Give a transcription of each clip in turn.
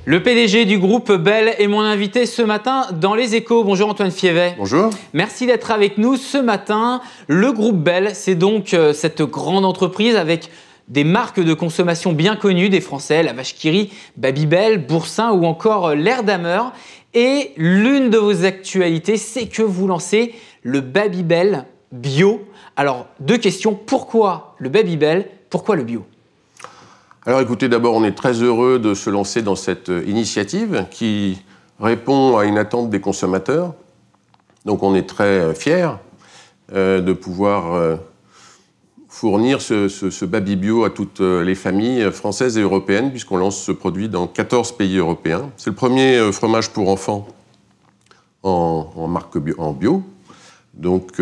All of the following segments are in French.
Le PDG du groupe Bell est mon invité ce matin dans Les Échos. Bonjour Antoine Fievet. Bonjour. Merci d'être avec nous ce matin. Le groupe Bell, c'est donc cette grande entreprise avec des marques de consommation bien connues des Français, la Vache qui rit, Babybel, Boursin ou encore l'Air Damer. Et l'une de vos actualités, c'est que vous lancez le Babybel bio. Alors, deux questions. Pourquoi le Babybel? Pourquoi le bio? Alors écoutez, d'abord, on est très heureux de se lancer dans cette initiative qui répond à une attente des consommateurs. Donc on est très fiers de pouvoir fournir ce Baby Bio à toutes les familles françaises et européennes, puisqu'on lance ce produit dans 14 pays européens. C'est le premier fromage pour enfants en marque bio. Donc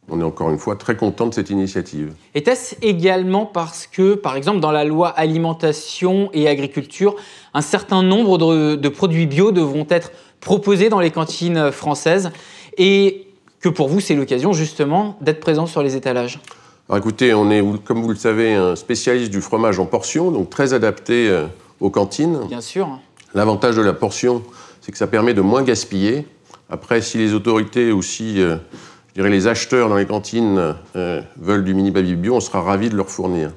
on est encore une fois très content de cette initiative. Était-ce également parce que, par exemple, dans la loi alimentation et agriculture, un certain nombre de produits bio devront être proposés dans les cantines françaises et que pour vous, c'est l'occasion justement d'être présent sur les étalages? Alors écoutez, on est, comme vous le savez, un spécialiste du fromage en portion, donc très adapté aux cantines. Bien sûr. L'avantage de la portion, c'est que ça permet de moins gaspiller. Après, si les autorités aussi... je dirais les acheteurs dans les cantines veulent du mini Baby Bio, on sera ravis de leur fournir.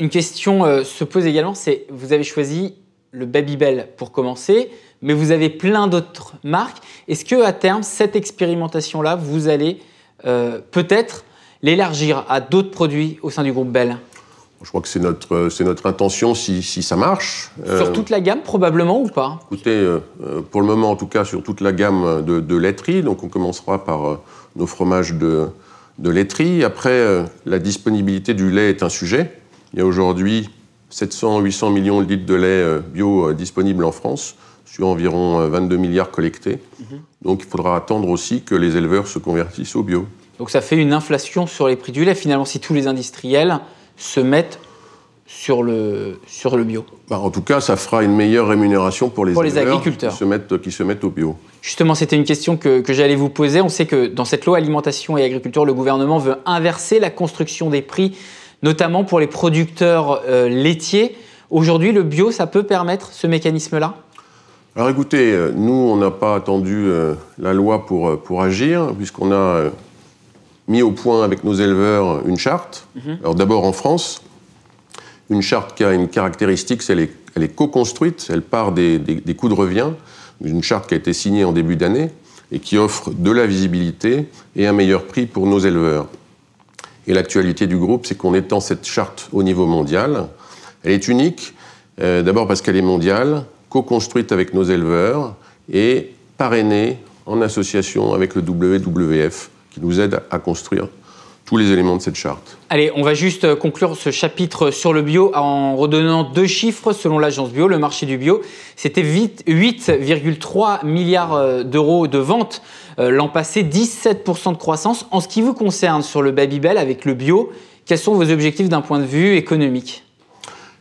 Une question se pose également, c'est vous avez choisi le Babybel pour commencer, mais vous avez plein d'autres marques. Est-ce qu'à terme, cette expérimentation-là, vous allez peut-être l'élargir à d'autres produits au sein du groupe Bell? Je crois que c'est notre intention si ça marche. Sur toute la gamme, probablement, ou pas? Écoutez, pour le moment, en tout cas, sur toute la gamme de laiterie. Donc on commencera par nos fromages de laiterie. Après, la disponibilité du lait est un sujet. Il y a aujourd'hui 700-800 millions de litres de lait bio disponibles en France, sur environ 22 milliards collectés. Donc il faudra attendre aussi que les éleveurs se convertissent au bio. Donc ça fait une inflation sur les prix du lait, finalement, si tous les industriels se mettent sur le bio. En tout cas, ça fera une meilleure rémunération pour les agriculteurs qui se mettent au bio. Justement, c'était une question que j'allais vous poser. On sait que dans cette loi alimentation et agriculture, le gouvernement veut inverser la construction des prix, notamment pour les producteurs laitiers. Aujourd'hui, le bio, ça peut permettre ce mécanisme-là? Alors écoutez, nous, on n'a pas attendu la loi pour agir, puisqu'on a mis au point avec nos éleveurs une charte. Alors d'abord en France, une charte qui a une caractéristique, elle est co-construite, elle part des coûts de revient. Une charte qui a été signée en début d'année et qui offre de la visibilité et un meilleur prix pour nos éleveurs. Et l'actualité du groupe, c'est qu'on étend cette charte au niveau mondial. Elle est unique, d'abord parce qu'elle est mondiale, co-construite avec nos éleveurs et parrainée en association avec le WWF, qui nous aide à construire tous les éléments de cette charte. Allez, on va juste conclure ce chapitre sur le bio en redonnant deux chiffres selon l'agence bio. Le marché du bio, c'était 8,3 milliards d'euros de ventes l'an passé, 17% de croissance. En ce qui vous concerne sur le Babybel avec le bio, quels sont vos objectifs d'un point de vue économique?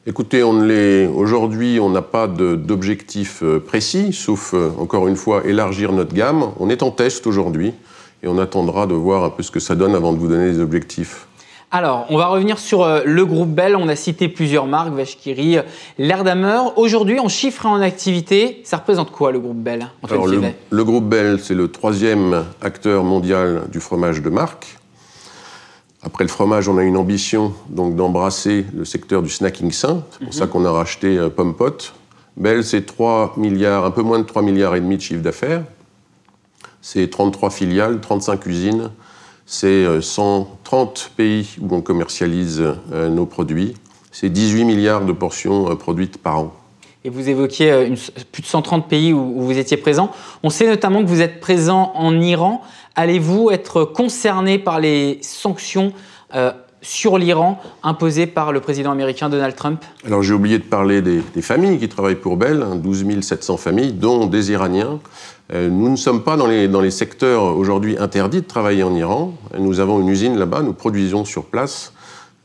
Écoutez, aujourd'hui, on n'a pas d'objectif précis, sauf, encore une fois, élargir notre gamme. On est en test aujourd'hui. Et on attendra de voir un peu ce que ça donne avant de vous donner des objectifs. Alors, on va revenir sur le groupe Bell. On a cité plusieurs marques, Vache qui rit, l'Air Damer. Aujourd'hui, en chiffres et en activité, ça représente quoi le groupe Bell? Alors, le groupe Bell, c'est le 3e acteur mondial du fromage de marque. Après le fromage, on a une ambition donc d'embrasser le secteur du snacking sain. C'est pour ça qu'on a racheté Pompot. Bell, c'est 3 milliards, un peu moins de 3,5 milliards de chiffre d'affaires. C'est 33 filiales, 35 usines, c'est 130 pays où on commercialise nos produits. C'est 18 milliards de portions produites par an. Et vous évoquiez plus de 130 pays où vous étiez présent. On sait notamment que vous êtes présent en Iran. Allez-vous être concerné par les sanctions sur l'Iran imposées par le président américain Donald Trump? Alors j'ai oublié de parler des familles qui travaillent pour Bell, 12 700 familles, dont des Iraniens. Nous ne sommes pas dans les secteurs aujourd'hui interdits de travailler en Iran. Nous avons une usine là-bas, nous produisons sur place.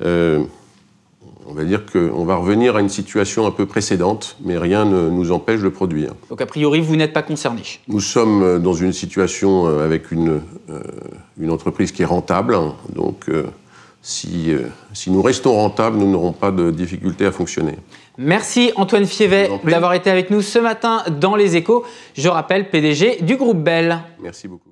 On va dire qu'on va revenir à une situation un peu précédente, mais rien ne nous empêche de produire. Donc a priori, vous n'êtes pas concerné? Nous sommes dans une situation avec une entreprise qui est rentable, donc si nous restons rentables, nous n'aurons pas de difficulté à fonctionner. Merci Antoine Fievet d'avoir été avec nous ce matin dans Les Échos. Je rappelle, PDG du groupe Bell. Merci beaucoup.